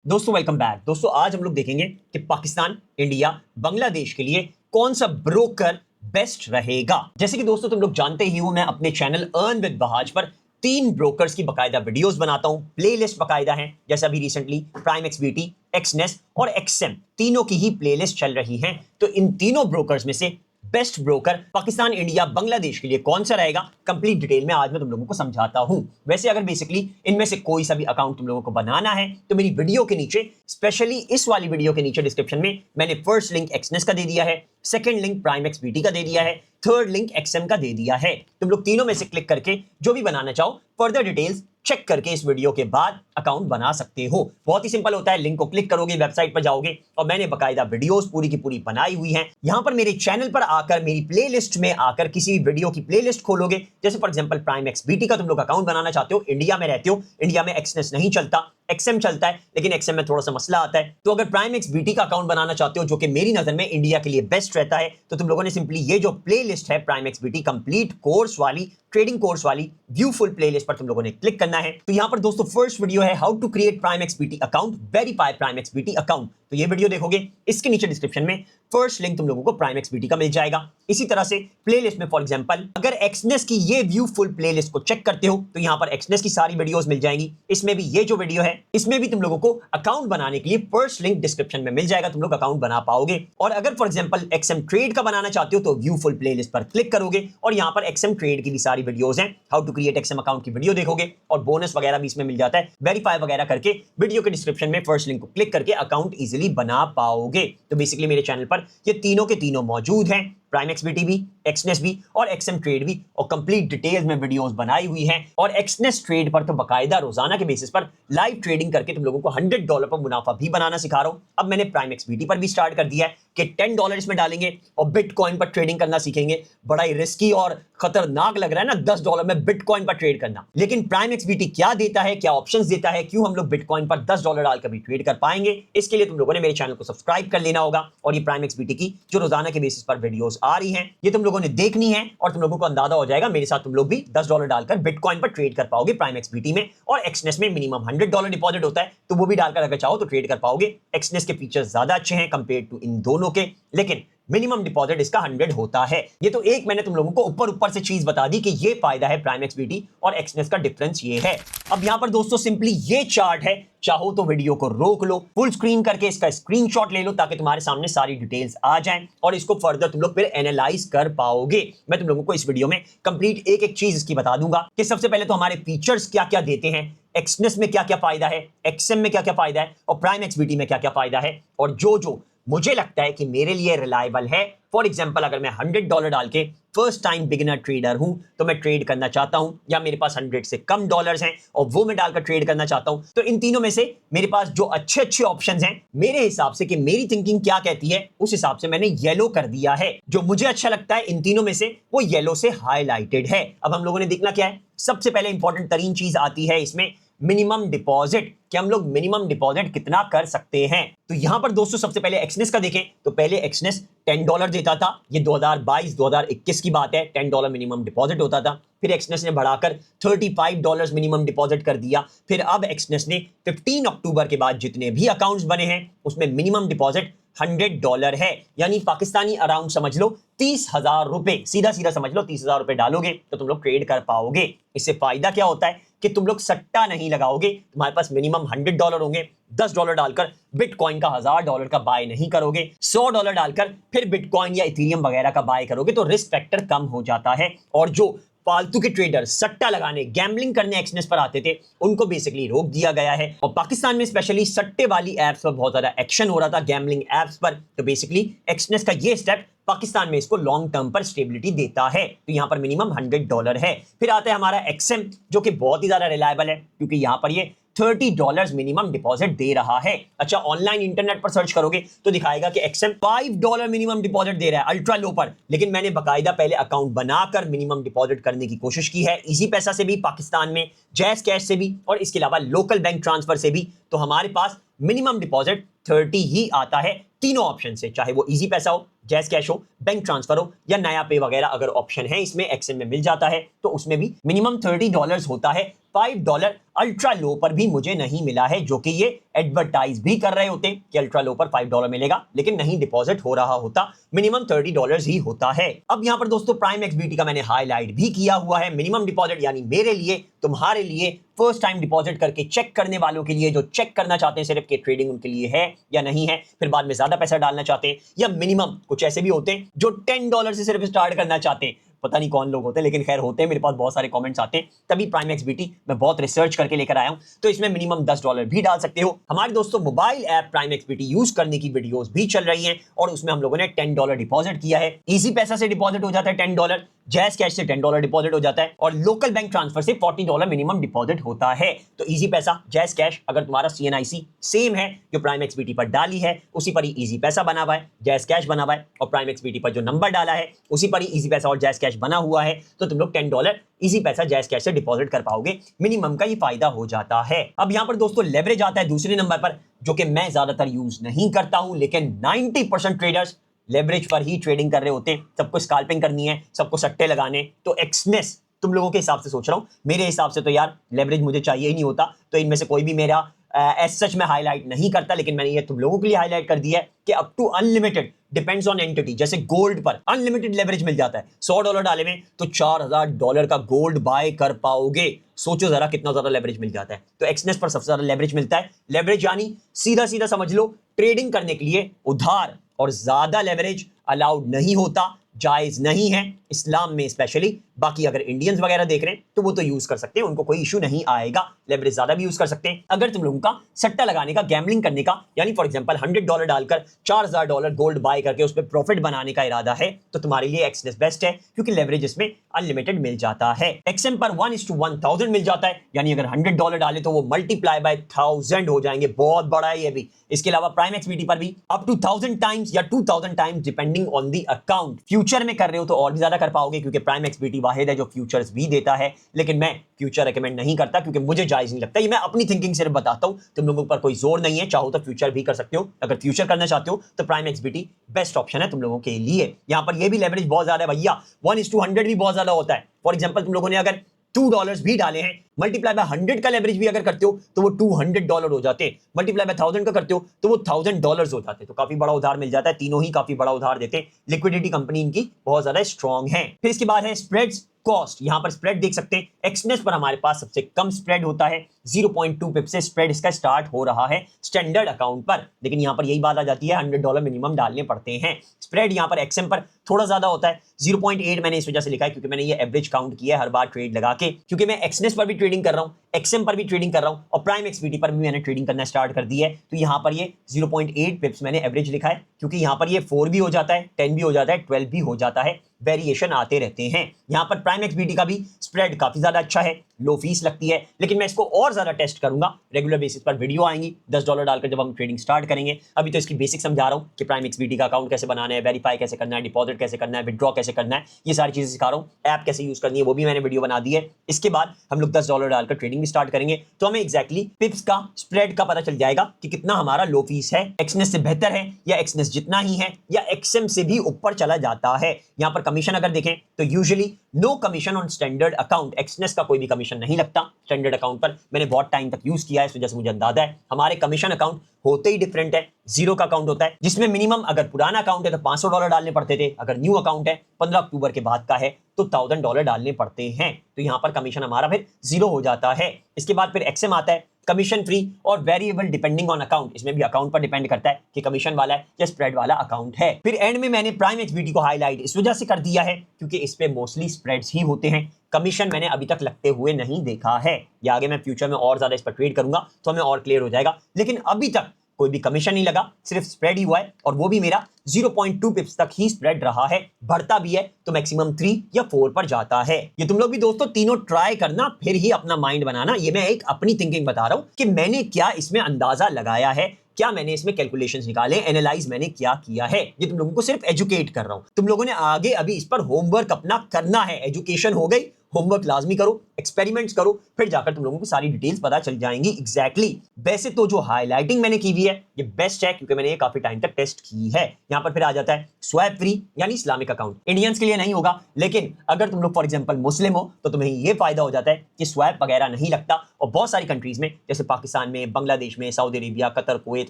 दोस्तों welcome back. दोस्तों आज हम लोग देखेंगे कि पाकिस्तान, इंडिया, बांग्लादेश के लिए कौन सा ब्रोकर बेस्ट रहेगा। जैसे कि दोस्तों तुम लोग जानते ही हो, मैं अपने चैनल अर्न विद बहाज पर 3 ब्रोकर्स की बकायदा वीडियोस बनाता हूं। प्लेलिस्ट बकायदा है, जैसे अभी रिसेंटली प्राइम एक्सबीटी, एक्सनेस और एक्सएम तीनों की ही प्लेलिस्ट चल रही है। तो इन तीनों ब्रोकर्स में से best broker Pakistan, India, Bangladesh के लिए कौन सा रहेगा, कंप्लीट डिटेल में आज मैं तुम लोगों को समझाता हूं। वैसे अगर बेसिकली इनमें से कोई सा भी अकाउंट तुम लोगों को बनाना है तो मेरी वीडियो के नीचे, स्पेशली इस वाली वीडियो के नीचे डिस्क्रिप्शन में मैंने फर्स्ट लिंक एक्सनेस का दे दिया है, सेकंड लिंक प्राइम एक्सबीटी का दे दिया है, थर्ड लिंक एक्सएम का दे दिया है। तुम लोग तीनों में से क्लिक करके जो भी बनाना चाहो फर्दर डिटेल्स चेक करके इस वीडियो के बाद अकाउंट बना सकते हो। बहुत ही सिंपल होता है, लिंक को क्लिक करोगे, वेबसाइट पर जाओगे और मैंने बकायदा वीडियोस पूरी की पूरी बनाई हुई हैं। यहां पर मेरे चैनल पर आकर मेरी प्लेलिस्ट में आकर किसी वीडियो की प्लेलिस्ट खोलोगे, जैसे फॉर एग्जांपल प्राइम एक्सबीटी का तुम लोग अकाउंट बनाना चाहते हो, इंडिया में रहते हो, इंडिया में एक्सनेस नहीं चलता, एक्सएम चलता है, लेकिन एक्सएम में थोड़ा सा मसला आता है। तो अगर प्राइम एक्सबीटी का अकाउंट बनाना चाहते हो, जो कि मेरी नजर में इंडिया के लिए बेस्ट रहता है, तो तुम लोगों ने सिंपली ये जो प्लेलिस्ट है प्राइम एक्सबीटी कंप्लीट कोर्स वाली, ट्रेडिंग कोर्स वाली व्यू फुल प्लेलिस्ट पर तुम लोगों ने क्लिक करना है। तो यहां पर दोस्तों फर्स्ट वीडियो है how to create prime XBT account, verify prime XBT account. तो ये वीडियो देखोगे, इसके नीचे डिस्क्रिप्शन में फर्स्ट लिंक तुम लोगों को प्राइम एक्सबीटी का मिल जाएगा। इसी तरह से प्लेलिस्ट में फॉर एग्जांपल अगर एक्सनेस की ये व्यू फुल प्लेलिस्ट को चेक करते हो तो यहां पर एक्सनेस की सारी वीडियोस मिल जाएंगी। इसमें भी ये जो वीडियो है इसमें भी तुम लोगों को अकाउंट बनाने के लिए फर्स्ट लिंक डिस्क्रिप्शन में मिल जाएगा, तुम लोग अकाउंट बना पाओगे। और अगर फॉर एग्जांपल एक्सएम ट्रेड का बनाना चाहते हो तो व्यू फुल प्लेलिस्ट पर क्लिक करोगे और यहां पर एक्सएम ट्रेड की भी सारी वीडियोस हैं, how to create XM account की वीडियो देखोगे और बोनस वगैरह भी इसमें मिल जाता है। वेरीफाई वगैरह करके वीडियो के डिस्क्रिप्शन में फर्स्ट लिंक को क्लिक करके अकाउंट इजीली बना पाओगे। तो बेसिकली मेरे चैनल पर ये तीनों के तीनों मौजूद हैं, प्राइम एक्सबीटी भी, एक्सनेस भी और एक्सएम ट्रेड भी, और कंप्लीट डिटेल्स में वीडियोस बनाई हुई हैं। और एक्सनेस ट्रेड पर तो बकायदा रोजाना के बेसिस पर लाइव ट्रेडिंग करके तुम लोगों को $100 पर मुनाफा भी बनाना सिखा रहा हूं। अब मैंने प्राइम एक्सबीटी पर भी स्टार्ट कर दिया है कि $10 इसमें डालेंगे और बिटकॉइन पर ट्रेडिंग करना सीखेंगे। बड़ा ही रिस्की और खतरनाक लग रहा है ना $10 में बिटकॉइन पर ट्रेड करना, लेकिन प्राइम एक्सबीटी क्या देता है, क्या ऑप्शंस देता है, क्यों हम लोग बिटकॉइन पर $10 डालकर भी ट्रेड कर पाएंगे, इसके लिए तुम लोगों ने मेरे चैनल को सब्सक्राइब कर लेना होगा। और ये प्राइम एक्सबीटी की जो रोजाना के बेसिस पर वीडियोस आ रही हैं, ये तुम लोगों ने देखनी है और तुम लोगों को अंदाजा हो जाएगा मेरे साथ तुम लोग भी $10 डालकर बिटकॉइन पर ट्रेड कर पाओगे प्राइम एक्सबीटी में। और एक्सनेस में मिनिमम $100 डिपॉजिट होता है, तो वो भी डालकर अगर चाहो तो ट्रेड कर पाओगे। एक्सनेस के फीचर्स ज्यादा अच्छे हैं कंपेयर टू इन दोनों के, लेकिन मिनिमम डिपॉजिट इसका 100 होता है। ये तो एक मैंने तुम लोगों को ऊपर से चीज बता दी कि ये फायदा है प्राइम एक्सबीटी और एक्सनेस का डिफरेंस ये है। अब यहां पर दोस्तों सिंपली ये चार्ट है, चाहो तो वीडियो को रोक लो, फुल स्क्रीन करके इसका स्क्रीनशॉट ले लो ताकि तुम्हारे सामने सारी डिटेल्स आ जाएं और इसको फर्दर तुम लोग फिर एनालाइज कर पाओगे। मैं तुम लोगों को इस वीडियो में कंप्लीट एक एक चीज इसकी बता दूंगा कि सबसे पहले तो हमारे फीचर्स क्या क्या देते हैं, एक्सनेस में क्या क्या फायदा है, एक्सएम में क्या क्या फायदा है और प्राइम एक्सबीटी में क्या क्या फायदा है, और जो मुझे लगता है कि मेरे लिए रिलायबल है। फॉर एग्जाम्पल अगर मैं $100 डाल के फर्स्ट टाइम बिगिनर ट्रेडर हूं तो मैं ट्रेड करना चाहता हूं, या मेरे पास 100 से कम डॉलर्स हैं और वो मैं डालकर ट्रेड करना चाहता हूं, तो इन तीनों में से मेरे पास जो अच्छे अच्छे ऑप्शंस हैं, मेरे हिसाब से कि मेरी थिंकिंग क्या कहती है उस हिसाब से मैंने येलो कर दिया है। जो मुझे अच्छा लगता है इन तीनों में से वो येलो से हाईलाइटेड है। अब हम लोगों ने देखना क्या है, सबसे पहले इंपॉर्टेंट तरीन चीज आती है इसमें मिनिमम डिपॉजिट, कि हम लोग मिनिमम डिपॉजिट कितना कर सकते हैं। तो यहां पर दोस्तों सबसे पहले एक्सनेस का देखें तो पहले एक्सनेस $10 देता था, ये 2022-2021 की बात है, $10 मिनिमम डिपॉजिट होता था। फिर एक्सनेस ने बढ़ाकर $35 मिनिमम डिपॉजिट कर दिया। फिर अब एक्सनेस ने 15 अक्टूबर के बाद जितने भी अकाउंट्स बने हैं उसमें मिनिमम डिपॉजिट $100 है, यानी पाकिस्तानी अराउंड समझ लो 30,000 रुपए, सीधा सीधा समझ लो 30,000 रुपए डालोगे तो तुम लोग ट्रेड कर पाओगे। इससे फायदा क्या होता है कि तुम लोग सट्टा नहीं लगाओगे, तुम्हारे पास मिनिमम $100 होंगे, $10 डालकर बिटकॉइन का $1000 का बाय नहीं करोगे, $100 डालकर फिर बिटकॉइन या इथेरियम वगैरह का बाय करोगे, तो रिस्क फैक्टर कम हो जाता है। और जो फालतू के ट्रेडर सट्टा लगाने, गैम्बलिंग करने एक्सनेस पर आते थे, उनको बेसिकली रोक दिया गया है। और पाकिस्तान में स्पेशली सट्टे वाली एप्स पर बहुत ज्यादा एक्शन हो रहा था, गैम्बलिंग एप्स पर, तो बेसिकली एक्सनेस का ये स्टेप पाकिस्तान में इसको लॉन्ग टर्म पर स्टेबिलिटी देता है। तो यहां पर मिनिमम $100 है। फिर आता है हमारा एक्सएम, जो कि बहुत ही ज्यादा रिलायबल है क्योंकि यहां पर ये $30 मिनिमम डिपॉजिट दे रहा है। अच्छा, ऑनलाइन इंटरनेट पर सर्च करोगे तो दिखाएगा कि एक्सएम $5 मिनिमम डिपॉजिट दे रहा है अल्ट्रा लो पर, लेकिन मैंने बकायदा पहले अकाउंट बनाकर मिनिमम डिपॉजिट करने की कोशिश की है, इजी पैसा से भी, पाकिस्तान में जैज कैश से भी और इसके अलावा लोकल बैंक ट्रांसफर से भी। तो हमारे पास मिनिमम डिपॉजिट 30 ही आता है तीनों ऑप्शन से, चाहे वो इजी पैसा हो, जैस कैश हो, बैंक ट्रांसफर हो या नया पे वगैरह अगर ऑप्शन है इसमें एक्सएम में मिल जाता है तो उसमें भी मिनिमम $30 होता है। $5 अल्ट्रा लो पर भी मुझे नहीं मिला है, जो कि ये एडवर्टाइज भी कर रहे होते कि अल्ट्रा लो पर $5 मिलेगा, लेकिन नहीं डिपॉजिट हो रहा होता, मिनिमम $30 ही होता है। अब यहां पर दोस्तों प्राइम एक्सबीटी का मैंने हाईलाइट भी किया हुआ है। मिनिमम डिपॉजिट यानी मेरे लिए, तुम्हारे लिए, फर्स्ट टाइम डिपॉजिट करके चेक करने वालों के लिए, जो चेक करना चाहते हैं सिर्फ कि ट्रेडिंग उनके लिए है या नहीं है, फिर बाद में ज्यादा पैसा डालना चाहते हैं, या मिनिमम कुछ ऐसे भी होते हैं जो $10 से सिर्फ स्टार्ट करना चाहते हैं। पता नहीं कौन लोग होते हैं, लेकिन खैर होते हैं, मेरे पास बहुत सारे कमेंट्स आते हैं, तभी प्राइम एक्सबीटी मैं बहुत रिसर्च करके लेकर आया हूं। तो इसमें मिनिमम $10 भी डाल सकते हो। हमारे दोस्तों मोबाइल ऐप प्राइम एक्सबीटी यूज करने की वीडियोस भी चल रही हैं और उसमें हम लोगों ने $10 डिपॉजिट किया है। इजी पैसा से डिपॉजिट हो जाता है $10, जैस कैश से $10 डिपॉजिट हो जाता है और लोकल बैंक ट्रांसफर से $40 मिनिमम डिपॉजिट होता है। तो इजी पैसा, जैस कैश, अगर तुम्हारा CNIC सेम है जो प्राइम एक्सबीटी पर डाली है उसी पर ही इजी पैसा बना हुआ है, जैस कैश बना हुआ है, और प्राइम एक्सबीटी पर जो नंबर डाला है उसी पर ही इजी पैसा और जैस कैश बना हुआ है, तो तुम लोग $10 इजी पैसा जैस कैश से डिपॉजिट कर पाओगे। मिनिमम का ये फायदा हो जाता है। अब यहां पर दोस्तों लेवरेज आता है दूसरे नंबर पर, जो कि मैं ज्यादातर यूज नहीं करता हूं, लेकिन 90% ट्रेडर्स लेवरेज पर ही ट्रेडिंग कर रहे होते हैं। सबको स्कैल्पिंग करनी है, सबको सट्टे लगाने, तो एक्सनेस तुम लोगों के हिसाब से सोच रहा हूं, मेरे हिसाब से तो यार लेवरेज मुझे चाहिए ही नहीं होता। तो इनमें से कोई भी मेरा एज सच में हाईलाइट नहीं करता, लेकिन मैंने ये तुम लोगों के लिए हाईलाइट कर दिया है कि up to unlimited, depends on entity. जैसे गोल्ड पर अनलिमिटेड लेवरेज मिल जाता है, $100 डाले में तो $4000 का गोल्ड बाय कर पाओगे। सोचो जरा कितना ज्यादा लेवरेज मिल जाता है। तो एक्सनेस पर सबसे ज्यादा लेवरेज मिलता है। लेवरेज यानी सीधा सीधा समझ लो ट्रेडिंग करने के लिए उधार और ज्यादा लेवरेज अलाउड नहीं होता, जायज नहीं है इस्लाम में स्पेशली। बाकी अगर इंडियंस वगैरह देख रहे हैं तो वो तो यूज कर सकते हैं, उनको कोई इशू नहीं आएगा, लेवरेज ज्यादा भी यूज कर सकते हैं। अगर तुम लोगों का सट्टा लगाने का, गैम्बलिंग करने का, यानी फॉर एग्जांपल $100 डालकर $4000 गोल्ड बाय करके उस पर प्रॉफिट बनाने का इरादा है, तो तुम्हारे लिए एक्सनेस बेस्ट है, क्योंकि लेवरेज इसमें अनलिमिटेड मिल जाता है। एक्सएम पर 1:1000 मिल जाता है, यानी अगर $100 डाले तो वो मल्टीप्लाई बाय 1000 हो जाएंगे। बहुत बड़ा है ये भी। इसके अलावा प्राइम एक्सबीटी पर भी अप टू 1000 टाइम्स या 2000 times depending on the account. Future में कर रहे हो तो और भी ज्यादा कर पाओगे, क्योंकि प्राइम एक्सबीटी वाहिद है जो फ्यूचर्स भी देता है, लेकिन मैं फ्यूचर रेकमेंड नहीं करता क्योंकि मुझे जायज नहीं लगता। ये मैं अपनी थिंकिंग सिर्फ बताता हूं, तुम लोगों पर कोई जोर नहीं है। चाहो तो फ्यूचर भी कर सकते हो। अगर फ्यूचर करना चाहते हो तो प्राइम एक्सबीटी बेस्ट ऑप्शन है तुम लोगों के लिए। यहां पर ये भी लेवरेज बहुत ज्यादा है भैया, 1:100 भी बहुत ज्यादा होता है। फॉर एग्जाम्पल तुम लोगों ने अगर $2 भी डाले हैं, मल्टीप्लाई बाय 100 का लेवरेज भी अगर करते हो तो वो $200 हो जाते हैं। मल्टीप्लाई बाय 1000 का करते हो तो वो $1000 हो जाते हैं। तो काफी बड़ा उधार मिल जाता है। तीनों ही काफी बड़ा उधार देते हैं। लिक्विडिटी कंपनी इनकी बहुत ज्यादा स्ट्रॉन्ग है। फिर इसके बाद है स्प्रेड्स, कॉस्ट। यहां पर स्प्रेड देख सकते हैं, एक्सनेस पर हमारे पास सबसे कम स्प्रेड होता है, 0.2 पिप से स्प्रेड इसका स्टार्ट हो रहा है स्टैंडर्ड अकाउंट पर। लेकिन यहां पर यही बात आ जाती है, $100 मिनिमम डालने पड़ते हैं। स्प्रेड यहां पर एक्सएम पर थोड़ा ज्यादा होता है, 0.8 मैंने इस वजह से लिखा है क्योंकि मैंने ये एवरेज काउंट किया है हर बार ट्रेड लगा के, क्योंकि मैं एक्सनेस पर भी ट्रेडिंग कर रहा हूं, एक्सएम पर भी ट्रेडिंग कर रहा हूं और प्राइम एक्सबीटी पर भी मैंने ट्रेडिंग करना स्टार्ट कर दी है। तो यहां पर ये 0.8 पिप्स मैंने एवरेज लिखा है, क्योंकि यहां पर ये 4 भी हो जाता है, 10 भी हो जाता है, 12 भी हो जाता है, वेरिएशन आते रहते हैं। यहां पर प्राइम एक्सबीटी का भी स्प्रेड काफी ज्यादा अच्छा है, लो फीस लगती है, लेकिन मैं इसको और ज्यादा टेस्ट करूंगा। रेगुलर बेसिस पर वीडियो आएंगी $10 डालकर जब हम ट्रेडिंग स्टार्ट करेंगे। अभी तो इसकी बेसिक समझा रहा हूं कि प्राइम एक्सबीटी का अकाउंट कैसे बनाना है, वेरीफाई कैसे करना है, डिपॉजिट कैसे करना है, विड्रॉ कैसे करना है, ये सारी चीजें सिखा रहा हूं। ऐप कैसे यूज करनी है वो भी मैंने वीडियो बना दी है। इसके बाद हम लोग $10 डालकर ट्रेडिंग भी स्टार्ट करेंगे, तो हमें एक्जैक्टली पिप्स का, स्प्रेड का पता चल जाएगा कि कितना हमारा लो फीस है, एक्सनेस से बेहतर है या एक्सनेस जितना ही है या एक्सएम से भी ऊपर चला जाता है। यहां पर कमीशन अगर देखें तो usually no commission on standard account, Exness का कोई भी कमीशन नहीं लगता स्टैंडर्ड अकाउंट पर। मैंने बहुत टाइम तक यूज किया है, इस वजह से मुझे अंदाजा है। हमारे कमीशन अकाउंट होते ही डिफरेंट है। जीरो का अकाउंट होता है जिसमें मिनिमम अगर पुराना अकाउंट है तो $500 डालने पड़ते थे, अगर न्यू अकाउंट है 15 अक्टूबर के बाद का है तो $1000 डालने पड़ते हैं। तो यहां पर कमीशन हमारा फिर जीरो हो जाता है। इसके बाद फिर एक्सएम आता है, कमीशन फ्री और वेरिएबल डिपेंडिंग ऑन अकाउंट। इसमें भी अकाउंट पर डिपेंड करता है कि कमीशन वाला है या स्प्रेड वाला अकाउंट है। फिर एंड में मैंने प्राइम एक्सबीटी को हाईलाइट इस वजह से कर दिया है क्योंकि इस पे मोस्टली स्प्रेड्स ही होते हैं, कमीशन मैंने अभी तक लगते हुए नहीं देखा है। या आगे मैं फ्यूचर में और ज्यादा इस पर ट्रेड करूंगा तो हमें और क्लियर हो जाएगा, लेकिन अभी तक कोई भी कमीशन नहीं लगा, सिर्फ स्प्रेड ही हुआ है और वो भी मेरा 0.2 पिप्स तक ही स्प्रेड रहा है। बढ़ता भी है तो मैक्सिमम 3 या 4 पर जाता है। ये तुम लोग भी दोस्तों तीनों ट्राई करना, फिर ही अपना माइंड बनाना। ये मैं एक अपनी थिंकिंग बता रहा हूं कि मैंने क्या इसमें अंदाजा लगाया है, क्या मैंने इसमें कैलकुलेशंस निकाले, एनालाइज मैंने क्या किया है। ये तुम लोगों को सिर्फ एजुकेट कर रहा हूं। तुम लोगों ने आगे अभी इस पर होमवर्क अपना करना है। एजुकेशन हो गई, होमवर्क लाजमी करो, एक्सपेरिमेंट्स करो, फिर जाकर तुम लोगों को सारी डिटेल्स पता चल जाएंगी एग्जैक्टली। वैसे तो जो हाईलाइटिंग मैंने की हुई है ये बेस्ट है, क्योंकि मैंने ये काफी टाइम तक टेस्ट की है। यहाँ पर फिर आ जाता है स्वैप फ्री यानी इस्लामिक अकाउंट। इंडियंस के लिए नहीं होगा, लेकिन अगर तुम लोग फॉर एग्जांपल मुस्लिम हो तो तुम्हें ये फायदा हो जाता है कि स्वैप वगैरह नहीं लगता। और बहुत सारी कंट्रीज में जैसे पाकिस्तान में, बांग्लादेश में, Saudi Arabia, Qatar, Kuwait,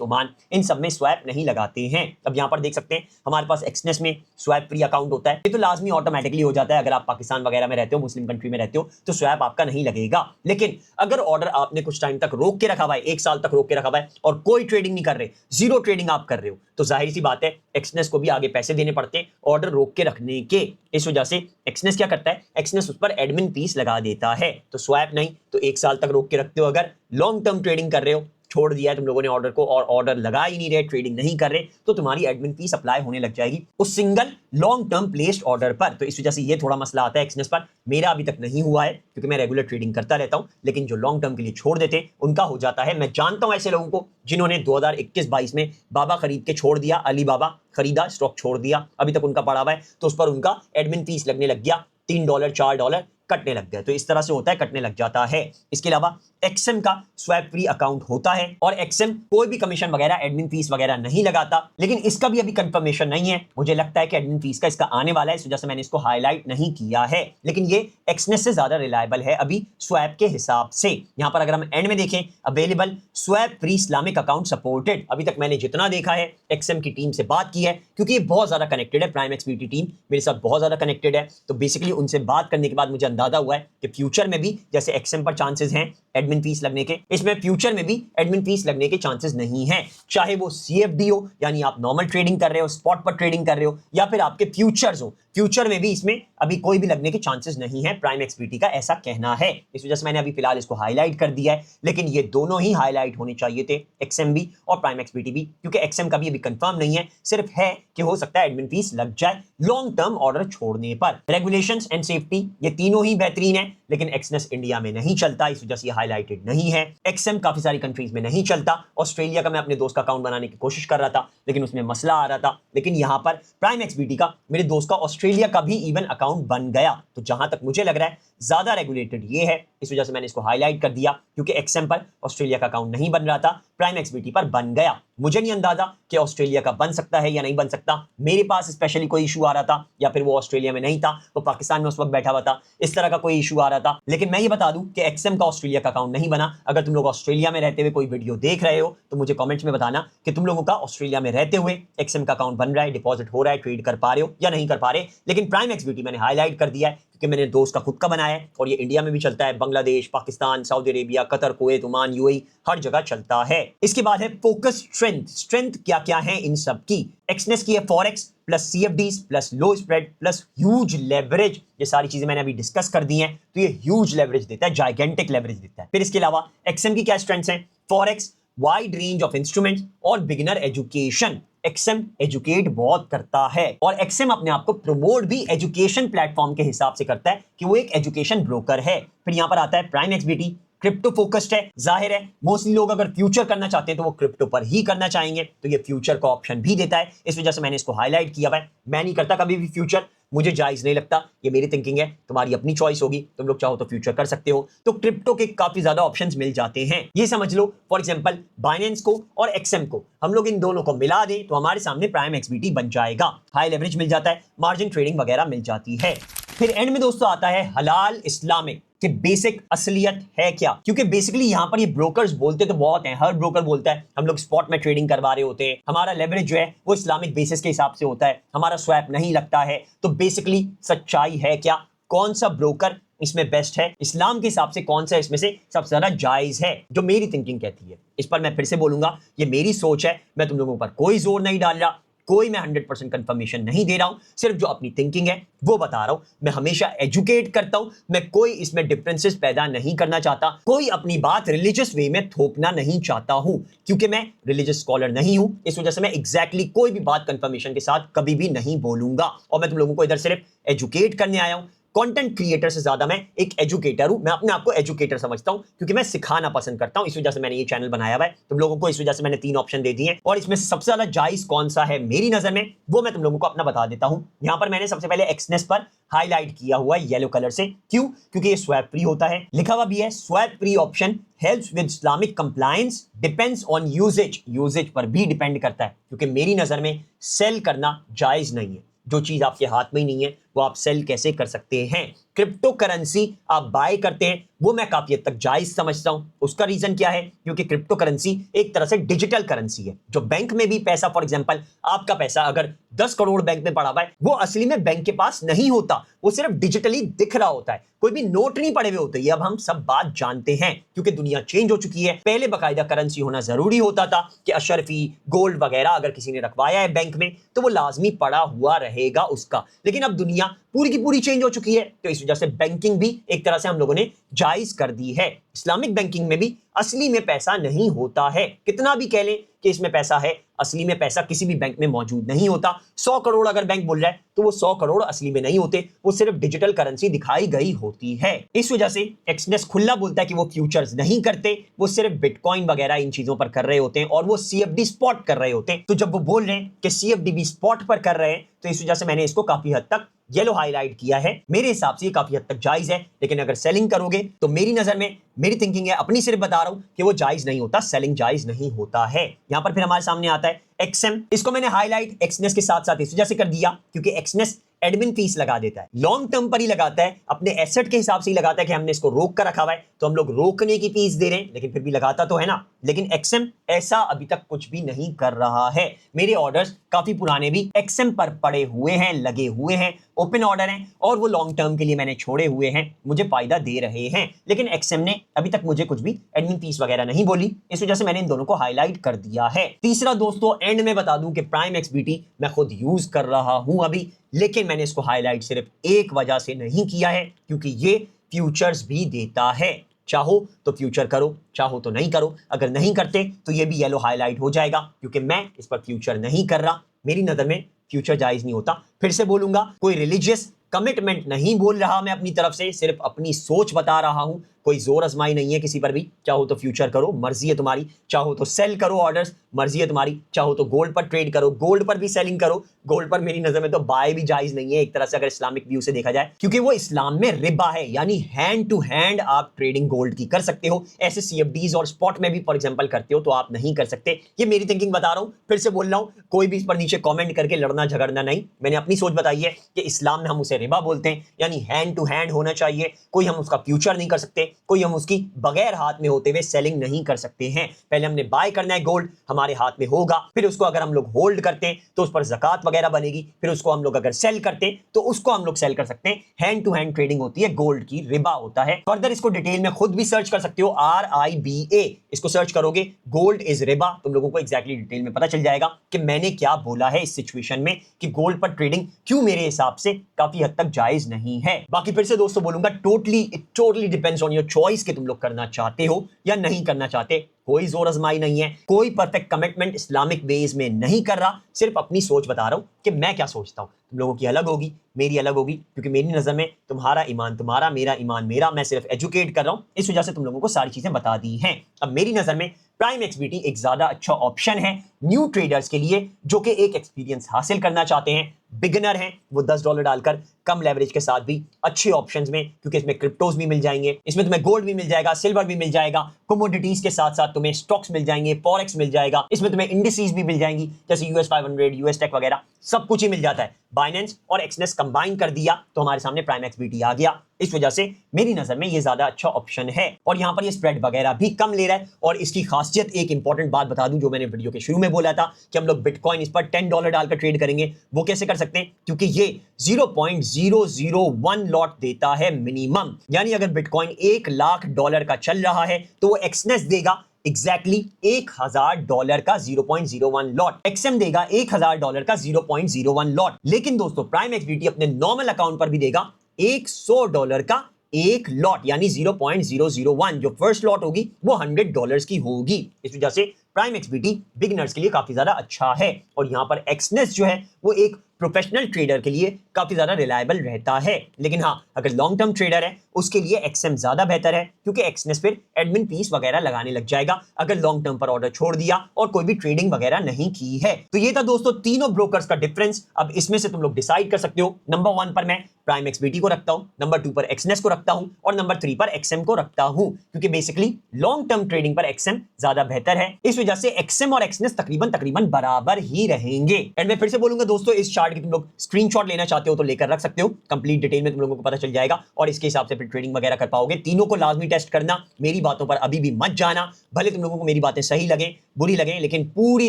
Oman, इन सब में स्वैप नहीं लगाते हैं। अब यहाँ पर देख सकते हैं हमारे पास एक्सनेस में स्वैप फ्री अकाउंट होता है। ये तो लाजमी ऑटोमेटिकली हो जाता है। अगर आप पाकिस्तान वगैरह में रहते हो, मुस्लिम कंट्री में रहते हो, तो स्वैप आपका नहीं लगेगा। लेकिन अगर ऑर्डर आपने कुछ टाइम तक रोक के रखा हुआ है, 1 साल तक रोक के रखा हुआ है और कोई ट्रेडिंग नहीं कर रहे, जीरो ट्रेडिंग आप कर रहे हो, तो जाहिर सी बात है एक्सनेस को भी आगे पैसे देने पड़ते हैं ऑर्डर रोक के रखने के। इस वजह से एक्सनेस क्या करता है, एक्सनेस उस पर एडमिन फीस लगा देता है। तो स्वैप नहीं तो 1 साल तक रोक के रखते हो। अगर लॉन्ग टर्म ट्रेडिंग कर रहे हो, छोड़ दिया है तुम लोगों ने ऑर्डर को और ऑर्डर लगा ही नहीं रहे, ट्रेडिंग नहीं कर रहे, तो तुम्हारी एडमिन फीस अप्लाई होने लग जाएगी उस single long term placed order पर। तो इस वजह से ये थोड़ा मसला आता है एक्सनेस पर। मेरा अभी तक नहीं हुआ है क्योंकि मैं रेगुलर ट्रेडिंग करता रहता हूं, लेकिन जो लॉन्ग टर्म के लिए छोड़ देते उनका हो जाता है। मैं जानता हूं ऐसे लोगों को जिन्होंने 2021-22 में बाबा खरीद के छोड़ दिया, अली बाबा खरीदा, स्टॉक छोड़ दिया, अभी तक उनका पड़ा हुआ है, तो उस पर उनका एडमिन फीस लगने लग गया, $3 $4 कटने लग गए। तो इस तरह से होता है, कटने लग जाता है। इसके अलावा एक्सएम का स्वैप फ्री अकाउंट होता है और एक्सएम कोई भी कमीशन वगैरह, एडमिन फीस वगैरह नहीं लगाता, लेकिन इसका भी अभी कंफर्मेशन नहीं है। मुझे लगता है कि एडमिन फीस का इसका आने वाला है, इस वजह से मैंने इसको हाईलाइट नहीं किया है। लेकिन ये एक्सनेस से ज्यादा रिलायबल है अभी स्वैप के हिसाब से। यहां पर अगर हम एंड में देखें, available swap free Islamic account supported, अभी तक मैंने जितना देखा है एक्सएम की टीम से बात की है, क्योंकि ये बहुत ज्यादा कनेक्टेड है, प्राइम एक्सपीटी टीम मेरे साथ बहुत ज्यादा कनेक्टेड है। तो बेसिकली उनसे बात करने के बाद मुझे अंदाजा हुआ है कि फ्यूचर में भी जैसे एक्सएम पर चांसेस हैं एडमिन फीस लगने के, इसमें फ्यूचर में भी एडमिन फीस लगने के चांसेस नहीं है। चाहे वो सीएफडी हो यानी आप नॉर्मल ट्रेडिंग कर रहे हो, स्पॉट पर ट्रेडिंग कर रहे हो, या फिर आपके फ्यूचर्स हो, फ्यूचर में भी इसमें अभी कोई भी लगने के चांसेस नहीं है, प्राइम एक्सपीटी का ऐसा कहना है। इस वजह से मैंने अभी फिलहाल इसको हाईलाइट कर दिया है। लेकिन ये दोनों ही हाईलाइट होने चाहिए थे, एक्सएम भी और प्राइम एक्सपीटी भी, क्योंकि एक्सएम का भी अभी कंफर्म नहीं है, सिर्फ है कि हो सकता है एडमिन फीस लग जाए लॉन्ग टर्म ऑर्डर छोड़ने पर। रेगुलेशंस एंड सेफ्टी ये तीनों ही बेहतरीन है, लेकिन एक्सनेस इंडिया में नहीं चलता, इस वजह से ये हाईलाइटेड नहीं है। एक्सएम काफी सारी कंट्रीज में नहीं चलता। ऑस्ट्रेलिया का मैं अपने दोस्त का अकाउंट बनाने की कोशिश कर रहा था, लेकिन उसमें मसला आ रहा था। लेकिन यहां पर प्राइम एक्सपीटी का, मेरे दोस्त का ऑस्ट्रेलिया का भी इवन अकाउंट बन गया। तो जहां तक मुझे लग रहा है ज्यादा रेगुलेटेड ये है, इस वजह से मैंने इसको हाईलाइट कर दिया, क्योंकि एक्सएम पर ऑस्ट्रेलिया का अकाउंट नहीं बन रहा था, प्राइम एक्सपीटी पर बन गया। मुझे नहीं अंदाजा कि ऑस्ट्रेलिया का बन सकता है या नहीं बन सकता। मेरे पास स्पेशली कोई इशू आ रहा था, या फिर वो ऑस्ट्रेलिया में नहीं था, वो पाकिस्तान में उस वक्त बैठा हुआ था, इस तरह का कोई इशू आ रहा था। लेकिन मैं ये बता दूं कि एक्सएम का ऑस्ट्रेलिया का अकाउंट नहीं बना। अगर तुम लोग ऑस्ट्रेलिया में रहते हुए कोई वीडियो देख रहे हो तो मुझे कमेंट्स में बताना कि तुम लोगों का ऑस्ट्रेलिया में रहते हुए एक्सएम का अकाउंट बन रहा है, डिपॉजिट हो रहा है, ट्रेड कर पा रहे हो या नहीं कर पा रहे। लेकिन प्राइम एक्सपीटी मैंने हाईलाइट कर दिया है क्योंकि मैंने दोस्त का खुद का बनाया है और ये इंडिया में भी चलता है, Bangladesh, Pakistan, Saudi Arabia, Qatar, Kuwait, Oman, UAE, हर जगह चलता है। इसके बाद है फोकस स्ट्रेंथ। स्ट्रेंथ क्या क्या है इन सब की? एक्सनेस की है forex plus सीएफडीज plus low spread plus huge leverage. ये सारी चीजें मैंने अभी डिस्कस कर दी हैं, तो ये ह्यूज लेवरेज देता है, जाइगेंटिक लेवरेज देता है। फिर इसके अलावा एक्सएम की क्या स्ट्रेंथ्स हैं? Forex, wide range of instruments और बिगिनर एजुकेशन। एक्सएम एजुकेट बहुत करता है और एक्सएम अपने आप को प्रमोट भी एजुकेशन प्लेटफॉर्म के हिसाब से करता है कि वो एक एजुकेशन ब्रोकर है। फिर यहां पर आता है प्राइम एक्सबीटी, क्रिप्टो फोकस्ड है। जाहिर है मोस्टली लोग अगर फ्यूचर करना चाहते हैं तो वो क्रिप्टो पर ही करना चाहेंगे, तो ये फ्यूचर का ऑप्शन भी देता है। इस वजह से मैंने इसको हाईलाइट किया है। मैं नहीं करता कभी भी फ्यूचर, मुझे जायज नहीं लगता, ये मेरी थिंकिंग है, तुम्हारी अपनी चॉइस होगी, तुम लोग चाहो तो फ्यूचर कर सकते हो। तो क्रिप्टो के काफी ज्यादा ऑप्शंस मिल जाते हैं। ये समझ लो फॉर एग्जांपल बाइनेंस को और एक्सएम को हम लोग इन दोनों को मिला दें तो हमारे सामने प्राइम एक्सबीटी बन जाएगा। हाई लेवरेज मिल जाता है, मार्जिन ट्रेडिंग वगैरह मिल जाती है। फिर एंड में दोस्तों आता है हलाल इस्लामिक कि बेसिक असलियत है क्या, क्योंकि बेसिकली यहां पर ये ब्रोकर्स बोलते तो बहुत हैं, हर ब्रोकर बोलता है हम लोग स्पॉट में ट्रेडिंग करवा रहे होते हैं, हमारा लेवरेज जो है वो इस्लामिक बेसिस के हिसाब से होता है, हमारा स्वैप नहीं लगता है। तो बेसिकली सच्चाई है क्या? कौन सा ब्रोकर इसमें बेस्ट है? इस्लाम के हिसाब से कौन सा इसमें से सबसे ज्यादा जायज है? जो मेरी थिंकिंग कहती है, इस पर मैं फिर से बोलूंगा, ये मेरी सोच है, मैं तुम लोगों पर कोई जोर नहीं डाल रहा, कोई मैं 100% कंफर्मेशन नहीं दे रहा हूं, सिर्फ जो अपनी थिंकिंग है वो बता रहा हूं। मैं हमेशा एजुकेट करता हूं, मैं कोई इसमें डिफरेंसेस पैदा नहीं करना चाहता, कोई अपनी बात रिलीजियस वे में थोपना नहीं चाहता हूं, क्योंकि मैं रिलीजियस स्कॉलर नहीं हूं। इस वजह से मैं एग्जैक्टली कोई भी बात कंफर्मेशन के साथ कभी भी नहीं बोलूंगा, और मैं तुम लोगों को इधर सिर्फ एजुकेट करने आया हूं, कंटेंट क्रिएटर से ज्यादा मैं एक एजुकेटर हूं। मैं अपने आप को एजुकेटर समझता हूं क्योंकि मैं सिखाना पसंद करता हूं। इस वजह से मैंने ये चैनल बनाया हुआ है तुम लोगों को। इस वजह से मैंने 3 ऑप्शन दे दिए हैं और इसमें सबसे ज्यादा जायज कौन सा है मेरी नजर में वो मैं तुम लोगों को अपना बता देता हूं। यहां पर मैंने सबसे पहले एक्सनेस पर हाईलाइट किया हुआ है येलो कलर से। क्यों? क्योंकि ये स्वैप फ्री होता है, लिखा हुआ भी है swap free option helps with Islamic compliance, depends on usage. Usage पर भी डिपेंड करता है क्योंकि मेरी नजर में सेल करना जायज नहीं है। जो चीज आपके हाथ में ही नहीं है वो आप सेल कैसे कर सकते हैं? क्रिप्टो करेंसी आप बाय करते हैं वो मैं काफी हद तक जायज समझता हूं। उसका रीजन क्या है? क्योंकि क्रिप्टो करेंसी एक तरह से डिजिटल करेंसी है। जो बैंक में भी पैसा, फॉर एग्जांपल आपका पैसा अगर 10 करोड़ बैंक में पड़ा हुआ है वो असली में बैंक के पास नहीं होता, वो सिर्फ डिजिटली दिख रहा होता है, कोई भी नोट नहीं पड़े हुए होते। ये अब हम सब बात जानते हैं क्योंकि दुनिया चेंज हो चुकी है। पहले बाकायदा करेंसी होना जरूरी होता था कि अशरफी, गोल्ड वगैरह अगर किसी ने रखवाया है बैंक में तो वो लाजमी पड़ा हुआ रहेगा उसका। लेकिन अब दुनिया पूरी की पूरी चेंज हो चुकी है तो इस वजह से बैंकिंग भी एक तरह से हम लोगों ने जायज कर दी है। इस्लामिक बैंकिंग में भी असली में पैसा नहीं होता है। कितना भी कह लें कि इसमें पैसा है, असली में पैसा किसी भी बैंक में मौजूद नहीं होता। 100 करोड़ अगर बैंक बोल रहा है तो वो 100 करोड़ असली में नहीं होते, वो सिर्फ डिजिटल करेंसी दिखाई गई होती है। इस वजह से एक्सनेस खुला बोलता है कि वो फ्यूचर्स नहीं करते, वो सिर्फ बिटकॉइन वगैरह इन चीजों पर कर रहे होते हैं और वो CFD स्पॉट कर रहे होते हैं। तो जब वो बोल रहे हैं कि CFD भी स्पॉट पर कर रहे हैं तो इस वजह से मैंने इसको काफी हद तक येलो हाईलाइट किया है। मेरे हिसाब से ये काफी हद तक जायज है, लेकिन अगर सेलिंग करोगे तो मेरी नजर में, मेरी थिंकिंग है, अपनी सिर्फ बता रहा हूं कि वो जायज नहीं होता, सेलिंग जायज नहीं होता है। यहां पर फिर हमारे सामने आता है एक्सएम। इसको मैंने हाईलाइट एक्सनेस के साथ साथ इस वजह से कर दिया क्योंकि एक्सनेस एडमिन फीस लगा देता है, लॉन्ग टर्म पर ही लगाता है, अपने एसेट के हिसाब से ही लगाता है कि हमने इसको रोक कर रखा हुआ है तो हम लोग रोकने की फीस दे रहे हैं, लेकिन फिर भी लगाता तो है ना। लेकिन एक्सएम ऐसा अभी तक कुछ भी नहीं कर रहा है। मेरे ऑर्डर्स काफी पुराने भी एक्सएम पर पड़े हुए हैं, लगे हुए हैं, ओपन ऑर्डर हैं और वो लॉन्ग टर्म के लिए मैंने छोड़े हुए हैं, मुझे फायदा दे रहे हैं। लेकिन एक्सएम ने अभी तक मुझे कुछ भी एडमिन फीस वगैरह नहीं बोली, इस वजह से मैंने इन दोनों को हाईलाइट कर दिया है। तीसरा दोस्तों, एंड में बता दूं कि प्राइम एक्सबीटी मैं खुद यूज कर रहा हूं अभी, लेकिन मैंने इसको हाईलाइट सिर्फ एक वजह से नहीं किया है क्योंकि ये फ्यूचर्स भी देता है। चाहो तो फ्यूचर करो, चाहो तो नहीं करो। अगर नहीं करते तो ये भी येलो हाईलाइट हो जाएगा क्योंकि मैं इस पर फ्यूचर नहीं कर रहा। मेरी नजर में फ्यूचर जायज नहीं होता। फिर से बोलूंगा, कोई रिलीजियस कमिटमेंट नहीं बोल रहा मैं अपनी तरफ से, सिर्फ अपनी सोच बता रहा हूं। कोई जोर आजमाई नहीं है किसी पर भी। चाहो तो फ्यूचर करो, मर्जी है तुम्हारी, चाहो तो सेल करो ऑर्डर्स, मर्जी है तुम्हारी, चाहो तो गोल्ड पर ट्रेड करो, गोल्ड पर भी सेलिंग करो। गोल्ड पर मेरी नजर में तो बाय भी जायज नहीं है एक तरह से अगर इस्लामिक व्यू से देखा जाए, क्योंकि वो इस्लाम में रिबा है, यानी हैंड टू हैंड आप ट्रेडिंग गोल्ड की कर सकते हो। ऐसे CFDs और स्पॉट में भी फॉर एग्जांपल करते हो तो आप नहीं कर सकते। ये मेरी थिंकिंग बता रहा हूं, फिर से बोल रहा हूं, कोई भी इस पर नीचे कमेंट करके लड़ना झगड़ना नहीं। मैंने अपनी सोच बताई है कि इस्लाम में हम उसे रिबा बोलते हैं, यानी हैंड टू हैंड होना चाहिए। कोई हम उसका फ्यूचर नहीं कर सकते, कोई हम उसकी बगैर हाथ में होते हुए सेलिंग नहीं कर सकते हैं। पहले हमने बाय करना है, गोल्ड हमारे हाथ में होगा, फिर उसको अगर हम लोग होल्ड करते हैं तो उस पर ज़कात वगैरह बनेगी, फिर उसको हम लोग अगर सेल करते हैं तो उसको हम लोग सेल कर सकते हैं। हैंड टू हैंड ट्रेडिंग होती है, गोल्ड की रिबा होता है। फर्दर इसको डिटेल में खुद भी सर्च कर सकते हो, RIBA इसको सर्च करोगे, गोल्ड इज रिबा, तुम लोगों को एग्जैक्टली डिटेल में पता चल जाएगा कि मैंने क्या बोला है इस सिचुएशन में कि गोल्ड पर ट्रेडिंग क्यों मेरे हिसाब से काफी हद तक जायज नहीं है। बाकी फिर से दोस्तों बोलूंगा, totally depends on your choice कि तुम लोग करना चाहते हो या नहीं करना चाहते। कोई जोर आजमाई नहीं है, कोई परफेक्ट कमिटमेंट इस्लामिक बेस में नहीं कर रहा, सिर्फ अपनी सोच बता रहा हूं कि मैं क्या सोचता हूं। तुम लोगों की अलग होगी, मेरी अलग होगी, क्योंकि मेरी नजर में तुम्हारा ईमान तुम्हारा, मेरा ईमान मेरा। मैं सिर्फ एजुकेट कर रहा हूं, इस वजह से तुम लोगों को सारी चीजें बता दी हैं। अब मेरी नजर में प्राइम एक्सबीटी एक ज्यादा अच्छा ऑप्शन है न्यू ट्रेडर्स के लिए जो कि एक एक्सपीरियंस हासिल करना चाहते हैं, बिगिनर हैं, वो $10 डालकर कम लेवरेज के साथ भी अच्छे ऑप्शंस में, क्योंकि इसमें क्रिप्टोज भी मिल जाएंगे, इसमें तुम्हें गोल्ड भी मिल जाएगा, सिल्वर भी मिल जाएगा, कमोडिटीज के साथ साथ तुम्हें स्टॉक्स मिल जाएंगे, फॉरेक्स मिल जाएगा, इसमें तुम्हें इंडिसेस भी मिल जाएंगी जैसे US 500, US टेक वगैरह, सब कुछ ही मिल जाता है। बाइनेंस और एक्सनेस कंबाइन कर दिया तो हमारे सामने प्राइम एक्सबीटी आ गया। इस वजह से मेरी नजर में ये ज्यादा अच्छा ऑप्शन है और यहां पर ये स्प्रेड वगैरह भी कम ले रहा है। और इसकी खासियत, एक इंपॉर्टेंट बात बता दूं जो मैंने वीडियो के शुरू में बोला था कि हम लोग बिटकॉइन इस पर $10 डालकर ट्रेड करेंगे। वो कैसे कर सकते हैं? क्योंकि ये 0.001 लॉट देता है मिनिमम, यानी अगर बिटकॉइन $1 लाख का चल रहा है तो वो एक्सनेस देगा एग्जैक्टली $1000 का 0.01 लॉट, एक्सएम देगा $1000 का 0.01 लॉट। लेकिन दोस्तों प्राइम एक्सबीटी अपने नॉर्मल अकाउंट पर भी देगा $100 का एक लॉट, यानी 0.001। जो फर्स्ट लॉट होगी वो $100 की होगी। इस वजह से प्राइम एक्सबीटी बिगिनर्स के लिए काफी ज्यादा अच्छा है। और यहां पर एक्सनेस जो है वो एक प्रोफेशनल ट्रेडर के लिए काफी ज्यादा रिलायबल रहता है। लेकिन हाँ, अगर लॉन्ग टर्म ट्रेडर है उसके लिए एक्सएम ज्यादा बेहतर है, क्योंकि एक्सनेस फिर एडमिन फीस वगैरह लगाने लग जाएगा अगर लॉन्ग टर्म पर ऑर्डर छोड़ दिया और कोई भी ट्रेडिंग वगैरह नहीं की है। तो ये था दोस्तों तीनों ब्रोकर्स का डिफरेंस। अब इसमें से तुम लोग डिसाइड कर सकते हो। नंबर 1 पर मैं प्राइम एक्सबीटी को रखता हूं, नंबर 2 पर एक्सनेस को रखता हूं और नंबर 3 पर एक्सएम को रखता हूं, क्योंकि बेसिकली लॉन्ग टर्म ट्रेडिंग पर एक्सएम ज्यादा बेहतर है। इस वजह से एक्सएम और एक्सनेस तकरीबन बराबर ही रहेंगे। एंड मैं फिर से बोलूंगा दोस्तों, इस चार्ट की तुम लोग स्क्रीनशॉट लेना चाहते हो तो लेकर रख सकते हो, कंप्लीट डिटेल में तुम लोगों को पता चल जाएगा और इसके हिसाब से फिर ट्रेडिंग वगैरह कर पाओगे। तीनों को लाजमी टेस्ट करना, मेरी बातों पर अभी भी मत जाना, भले तुम लोगों को मेरी बातें सही लगे बुरी लगे, लेकिन पूरी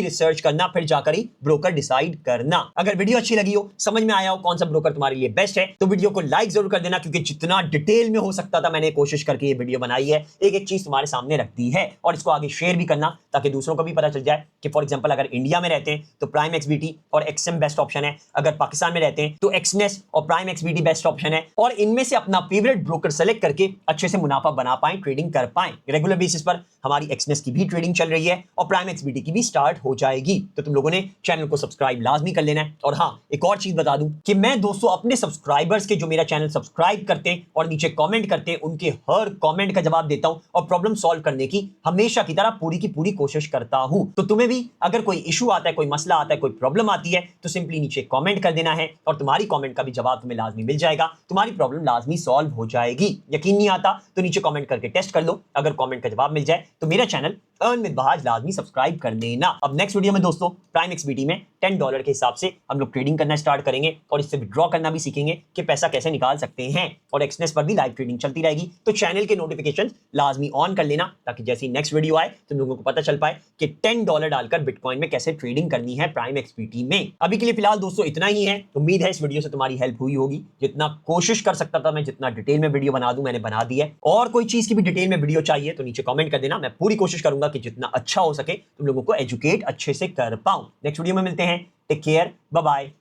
रिसर्च करना, फिर जाकर ही ब्रोकर डिसाइड करना। अगर वीडियो अच्छी लगी हो, समझ में आया हो कौन सा ब्रोकर तुम्हारे लिए बेस्ट है, तो वीडियो को लाइक जरूर कर देना, क्योंकि जितना डिटेल में हो सकता था मैंने कोशिश करके ये वीडियो बनाई है, एक एक चीज तुम्हारे सामने रख दी है। और इसको आगे शेयर भी करना ताकि दूसरों को भी पता चल जाए कि फॉर एग्जांपल अगर इंडिया में रहते हैं तो प्राइम एक्सबीटी और एक्सएम बेस्ट ऑप्शन है, अगर पाकिस्तान में रहते हैं तो एक्सनेस और प्राइम एक्सबीटी बेस्ट ऑप्शन है, और इनमें से अपना फेवरेट ब्रोकर सेलेक्ट करके अच्छे से मुनाफा बना पाए, ट्रेडिंग कर पाए। रेगुलर बेसिस पर हमारी एक्सनेस की भी ट्रेडिंग चल रही है और प्राइम एक्सबीटी की भी स्टार्ट हो जाएगी, तो तुम लोगों ने चैनल को सब्सक्राइब लाजमी कर लेना है। और हाँ, एक और चीज बता दूं कि मैं दोस्तों अपने सब्सक्राइबर्स के जो मेरा चैनल सब्सक्राइब करते हैं और नीचे कमेंट करते हैं, उनके हर कमेंट का जवाब देता हूं और प्रॉब्लम सॉल्व करने की हमेशा की तरह पूरी की पूरी कोशिश करता हूं। तो तुम्हें भी अगर कोई इशू आता है, कोई मसला आता है, कोई प्रॉब्लम आती है, तो सिंपली नीचे कमेंट कर देना है और तुम्हारी कमेंट का भी जवाब तुम्हें लाजमी मिल जाएगा, तुम्हारी प्रॉब्लम लाजमी सॉल्व हो जाएगी। यकीन नहीं आता तो नीचे कमेंट करके टेस्ट कर लो, अगर कमेंट का जवाब मिल जाए तो मेरा चैनल अर्न विद बहाज लाजमी सब्सक्राइब कर लेना। अब नेक्स्ट वीडियो में दोस्तों प्राइम एक्सबीटी में $10 के हिसाब से हम लोग ट्रेडिंग करना स्टार्ट करेंगे और इससे विड्रॉ करना भी सीखेंगे कि पैसा कैसे निकाल सकते हैं, और एक्सनेस पर भी लाइव ट्रेडिंग चलती रहेगी। तो चैनल के नोटिफिकेशन लाजमी ऑन कर लेना ताकि जैसी नेक्स्ट वीडियो आए तुम लोगों को पता चल पाए कि $10 डालकर बिटकॉइन में कैसे ट्रेडिंग करनी है प्राइम एक्सबीटी में। अभी के लिए फिलहाल दोस्तों इतना ही है। उम्मीद है इस वीडियो से तुम्हारी हेल्प हुई होगी। जितना कोशिश कर सकता था मैं, जितना डिटेल में वीडियो बना दूं, मैंने बना दी है। और कोई चीज की भी डिटेल में वीडियो चाहिए तो नीचे कमेंट कर देना, मैं पूरी कोशिश करूंगा कि जितना अच्छा हो सके तुम लोगों को एजुकेट अच्छे से कर पाऊं। नेक्स्ट वीडियो में मिलते हैं। Take care, bye bye.